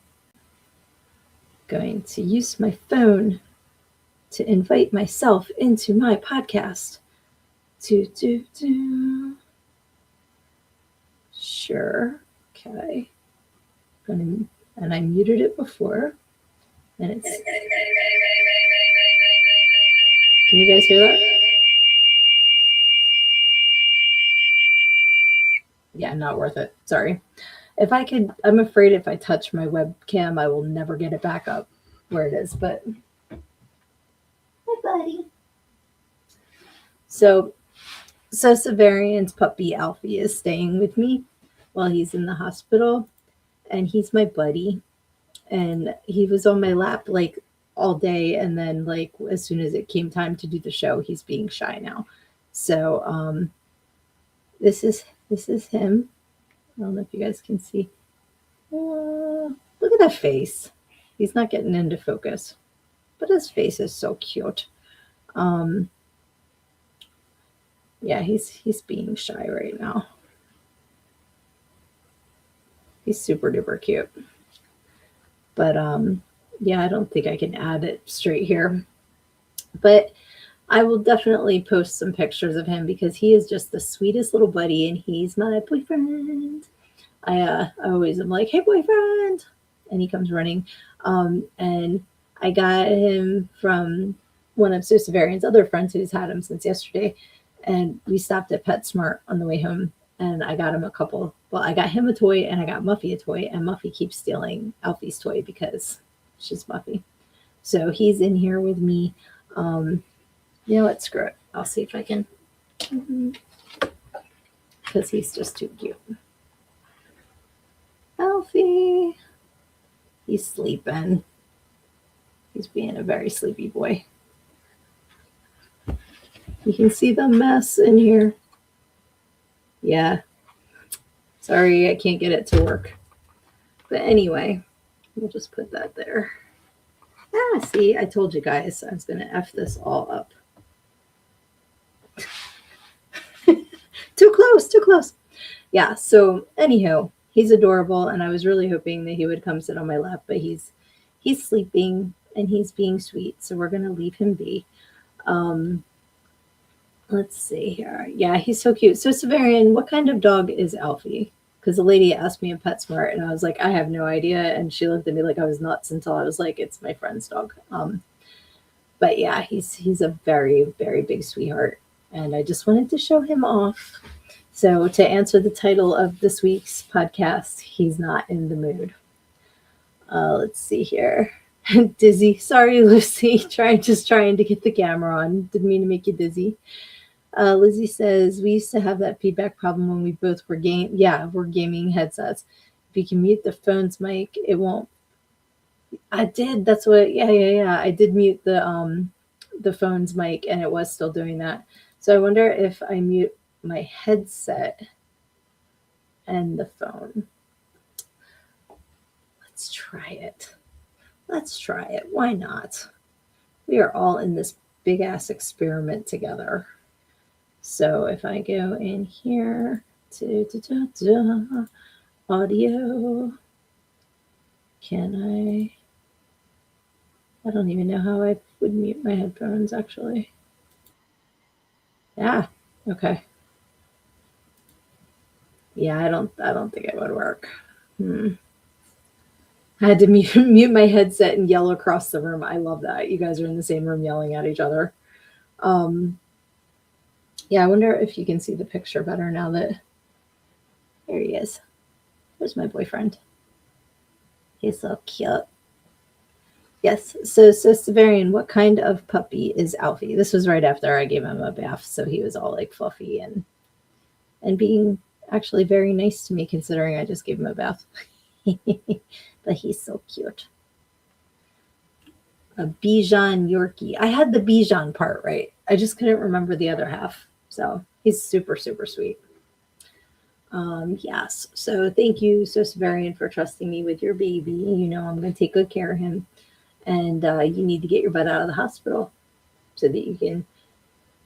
going to use my phone to invite myself into my podcast. Sure. Okay. And I muted it before. And it's. Can you guys hear that? Yeah, not worth it. Sorry. If I could, I'm afraid if I touch my webcam, I will never get it back up where it is. But. Hi, buddy. So Severian's puppy Alfie is staying with me while he's in the hospital, and he's my buddy. And he was on my lap like all day, and then like as soon as it came time to do the show, he's being shy now. So this is him. I don't know if you guys can see. Look at that face. He's not getting into focus, but his face is so cute. Yeah, he's being shy right now. He's super duper cute. But yeah, I don't think I can add it straight here. But I will definitely post some pictures of him because he is just the sweetest little buddy, and he's my boyfriend. I always am like, hey, boyfriend, and he comes running. And I got him from one of Severian's other friends who's had him since yesterday, and we stopped at PetSmart on the way home, and I got him a couple. Well, I got him a toy and I got Muffy a toy, and Muffy keeps stealing Alfie's toy because she's Muffy. So he's in here with me. You know what? Screw it. I'll see if I can. Because he's just too cute. Alfie. He's sleeping. He's being a very sleepy boy. You can see the mess in here. Yeah. Sorry, I can't get it to work. But anyway, we'll just put that there. See, I told you guys I was going to F this all up. Too close. Yeah, so anyhow, he's adorable, and I was really hoping that he would come sit on my lap, but he's sleeping, and he's being sweet, so we're going to leave him be. Let's see here. Yeah, he's so cute. So, Severian, what kind of dog is Alfie? Because the lady asked me in PetSmart, and I was like, I have no idea. And she looked at me like I was nuts until I was like, it's my friend's dog. But yeah, he's a very, very big sweetheart. And I just wanted to show him off. So to answer the title of this week's podcast, he's not in the mood. Let's see here. Dizzy. Sorry, Lucy. Just trying to get the camera on. Didn't mean to make you dizzy. Lizzie says, we used to have that feedback problem when we both were we're gaming headsets. If you can mute the phone's mic, it won't. I did. That's what, yeah. I did mute the phone's mic, and it was still doing that. So I wonder if I mute my headset and the phone. Let's try it. Why not? We are all in this big ass experiment together. So if I go in here to audio, can I don't even know how I would mute my headphones actually. Yeah, okay. Yeah, I don't think it would work. I had to mute my headset and yell across the room. I love that. You guys are in the same room yelling at each other. Yeah, I wonder if you can see the picture better now that... There he is. Where's my boyfriend? He's so cute. Yes, so Severian, what kind of puppy is Alfie? This was right after I gave him a bath, so he was all like fluffy and being actually very nice to me considering I just gave him a bath. But he's so cute. A Bichon Yorkie. I had the Bichon part right. I just couldn't remember the other half. So he's super, super sweet. Yes. So thank you, Severian, for trusting me with your baby. You know I'm going to take good care of him. And you need to get your butt out of the hospital so that you can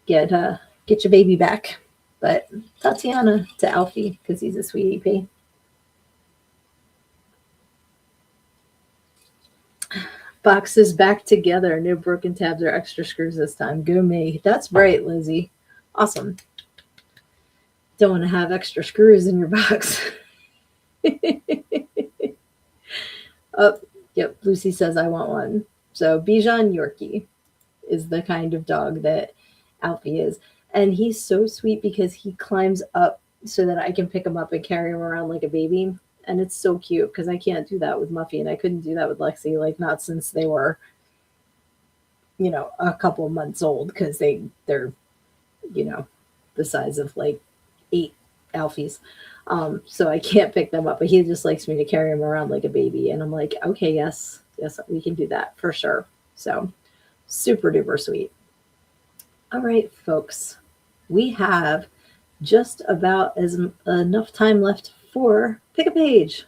get your baby back. But Tatiana to Alfie because he's a sweetie pea. Boxes back together. No broken tabs or extra screws this time. Go me. That's right, Lizzie. Awesome. Don't want to have extra screws in your box. Oh, yep. Lucy says I want one. So Bichon Yorkie is the kind of dog that Alfie is. And he's so sweet because he climbs up so that I can pick him up and carry him around like a baby. And it's so cute because I can't do that with Muffy, and I couldn't do that with Lexi, like not since they were, a couple months old, because they're, the size of like 8 Alfies. So I can't pick them up, but he just likes me to carry him around like a baby. And I'm like, okay, yes, we can do that for sure. So super duper sweet. All right, folks, we have just about enough time left for Pick a Page.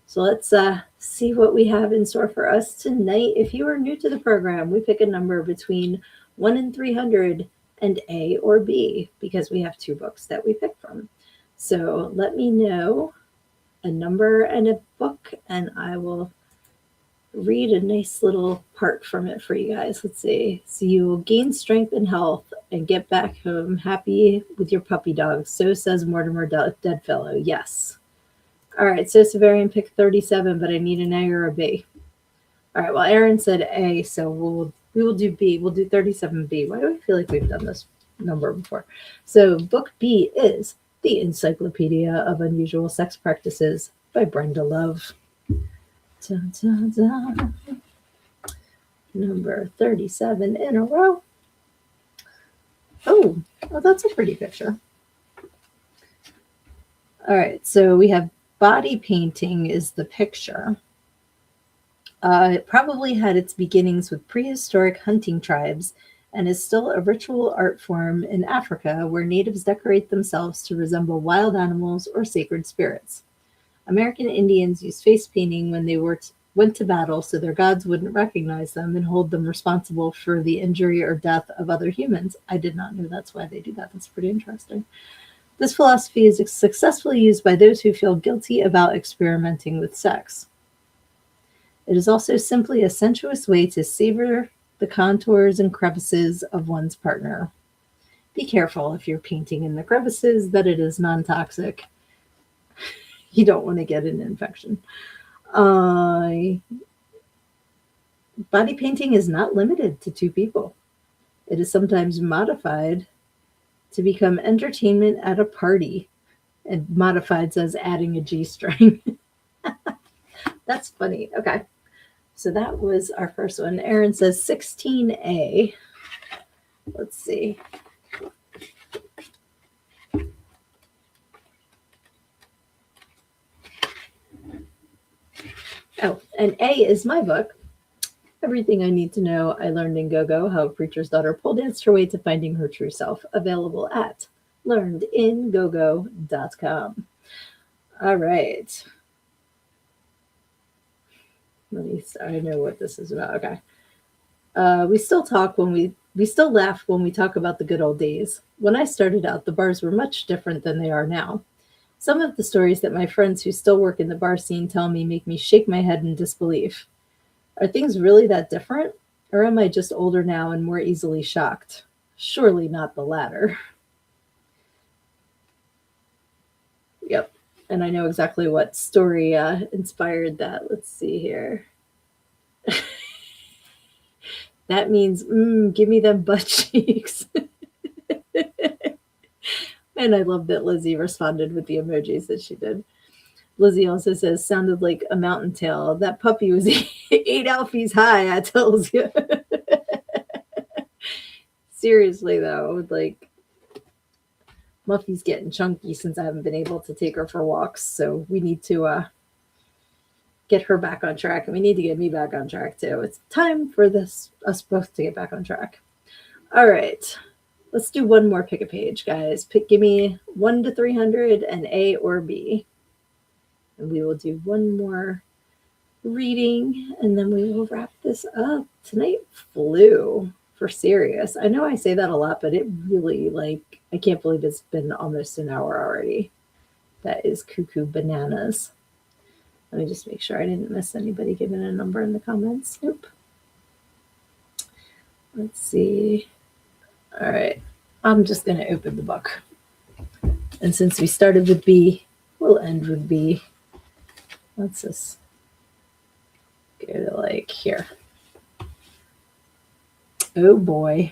So let's see what we have in store for us tonight. If you are new to the program, we pick a number between 1 and 300 and A or B because we have 2 books that we pick from. So let me know a number and a book, and I will read a nice little part from it for you guys. Let's see. So you will gain strength and health and get back home happy with your puppy dog. So says Mortimer Deadfellow. Yes. All right. So Severian picked 37, but I need an A or a B. All right. Well, Aaron said A, so we will do B. We'll do 37B. Why do I feel like we've done this number before? So book B is The Encyclopedia of Unusual Sex Practices by Brenda Love. Dun, dun, dun. Number 37 in a row. Oh, that's a pretty picture. All right, so we have body painting is the picture. It probably had its beginnings with prehistoric hunting tribes and is still a ritual art form in Africa where natives decorate themselves to resemble wild animals or sacred spirits. American Indians used face painting when they went to battle so their gods wouldn't recognize them and hold them responsible for the injury or death of other humans. I did not know that's why they do that. That's pretty interesting. This philosophy is successfully used by those who feel guilty about experimenting with sex. It is also simply a sensuous way to savor the contours and crevices of one's partner. Be careful if you're painting in the crevices that it is non-toxic. You don't want to get an infection. Body painting is not limited to two people. It is sometimes modified to become entertainment at a party. And modified says adding a G-string. That's funny. Okay. So that was our first one. Erin says 16A. Let's see. Oh, and A is my book. Everything I Need to Know I Learned in Go-Go, How a Preacher's Daughter Pole Danced Her Way to Finding Her True Self. Available at learnedingogo.com. All right. I know what this is about. Okay. We still laugh when we talk about the good old days. When I started out, the bars were much different than they are now. Some of the stories that my friends who still work in the bar scene tell me make me shake my head in disbelief. Are things really that different? Or am I just older now and more easily shocked? Surely not the latter. Yep. And I know exactly what story inspired that. Let's see here. That means, give me them butt cheeks. And I love that Lizzie responded with the emojis that she did. Lizzie also says, sounded like a mountain tail. That puppy was 8 alfies high, I tells you. Seriously, though, like, Muffy's getting chunky since I haven't been able to take her for walks. So we need to get her back on track. And we need to get me back on track, too. It's time for us both to get back on track. All right. Let's do one more pick a page, guys. Give me 1 to 300 and A or B. And we will do one more reading, and then we will wrap this up. Tonight flew for serious. I know I say that a lot, but it really, I can't believe it's been almost an hour already. That is cuckoo bananas. Let me just make sure I didn't miss anybody giving a number in the comments. Nope. Let's see. All right. I'm just going to open the book. And since we started with B, we'll end with B. Let's just go to here. Oh boy.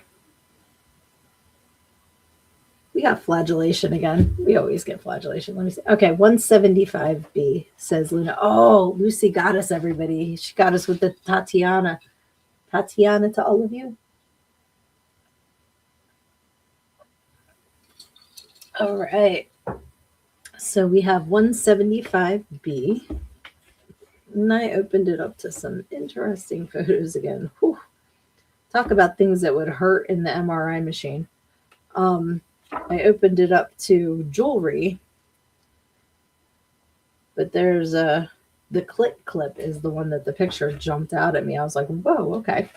We got flagellation again. We always get flagellation. Let me see. Okay, 175B, says Luna. Oh, Lucy got us, everybody. She got us with the Tatiana. Tatiana to all of you. All right. So we have 175B. And I opened it up to some interesting photos again. Whew. Talk about things that would hurt in the MRI machine. I opened it up to jewelry. But there's the clip is the one that the picture jumped out at me. I was like, whoa, okay.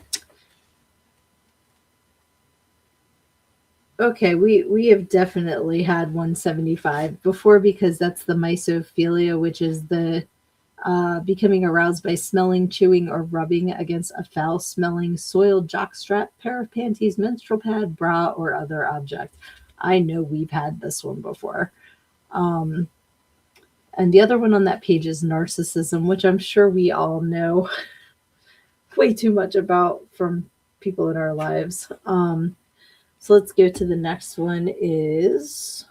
Okay, we have definitely had 175 before because that's the mysophilia, which is the becoming aroused by smelling, chewing, or rubbing against a foul-smelling, soiled jockstrap, pair of panties, menstrual pad, bra, or other object. I know we've had this one before. And the other one on that page is narcissism, which I'm sure we all know way too much about from people in our lives. So let's go to the next one is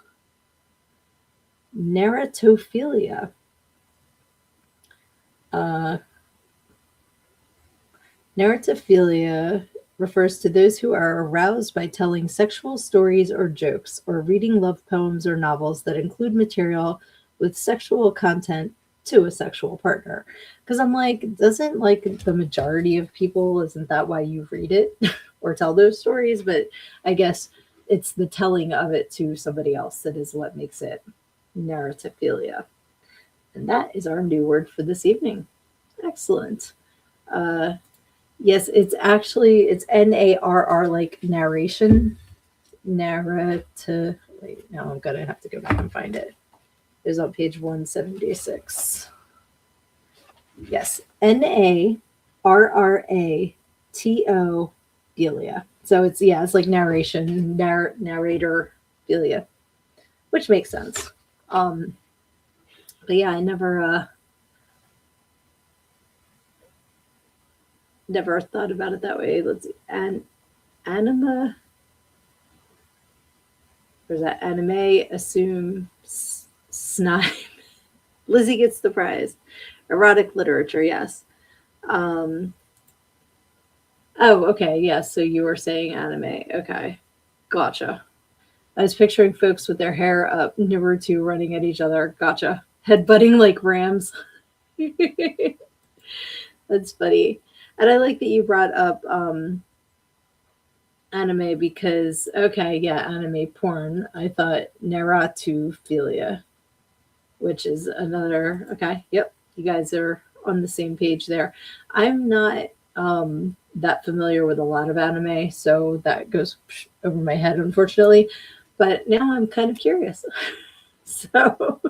Narratophilia. Uh, Narratophilia refers to those who are aroused by telling sexual stories or jokes, or reading love poems or novels that include material with sexual content to a sexual partner. Because I'm like, doesn't like the majority of people, isn't that why you read it or tell those stories? But I guess it's the telling of it to somebody else that is what makes it narratophilia. And that is our new word for this evening. Excellent. Uh, Yes, it's NARR, like narration. Narrative. Wait, now I'm gonna have to go back and find it. It was on page 176. Yes, NARRATO philia. So it's like narration, narrator philia, which makes sense. But yeah, I never thought about it that way. Let's see. Anima, or is that anime? Assume snime. Lizzie gets the prize. Erotic literature, yes. Um, oh, okay, yes. So you were saying anime. Okay, gotcha. I was picturing folks with their hair up, Naruto running at each other. Gotcha. Headbutting like rams. That's funny. And I like that you brought up anime because, okay, yeah, anime porn. I thought Naratophilia, which is another. Okay, yep, you guys are on the same page there. I'm not that familiar with a lot of anime, so that goes over my head, unfortunately. But now I'm kind of curious. So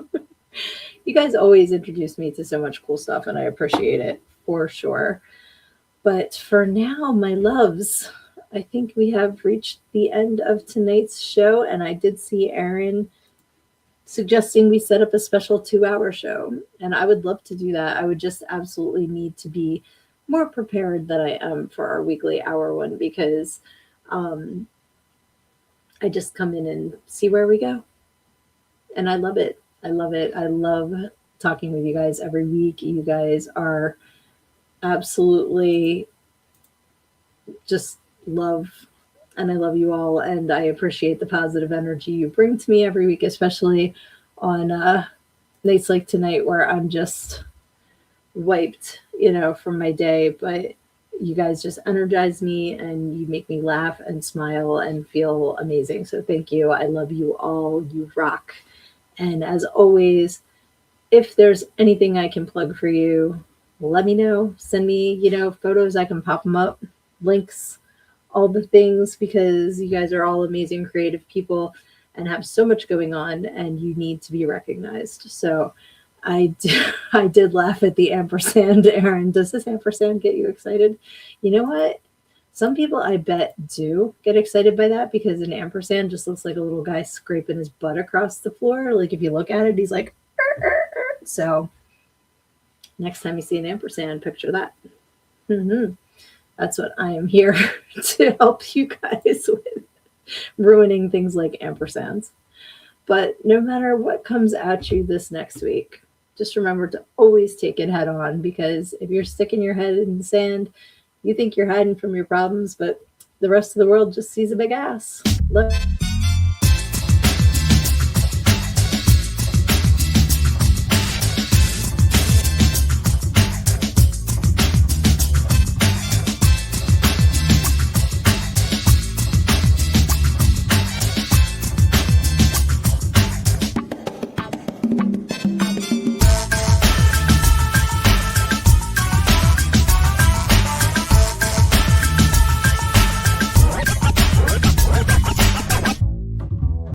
you guys always introduce me to so much cool stuff, and I appreciate it for sure. But for now, my loves, I think we have reached the end of tonight's show, and I did see Aaron suggesting we set up a special 2-hour show, and I would love to do that. I would just absolutely need to be more prepared than I am for our weekly hour one because I just come in and see where we go, and I love it. I love it. I love talking with you guys every week. You guys are absolutely just love, and I love you all, and I appreciate the positive energy you bring to me every week, especially on nights like tonight where I'm just wiped, from my day. But you guys just energize me and you make me laugh and smile and feel amazing. So thank you. I love you all. You rock. And as always, if there's anything I can plug for you, let me know. Send me, photos. I can pop them up, links, all the things, because you guys are all amazing, creative people and have so much going on, and you need to be recognized. So I did laugh at the ampersand, Aaron. Does this ampersand get you excited? You know what? Some people, I bet, do get excited by that because an ampersand just looks like a little guy scraping his butt across the floor. Like if you look at it, he's like, so next time you see an ampersand, picture that. That's what I am here to help you guys with, ruining things like ampersands. But no matter what comes at you this next week, just remember to always take it head on, because if you're sticking your head in the sand, you think you're hiding from your problems, but the rest of the world just sees a big ass. Love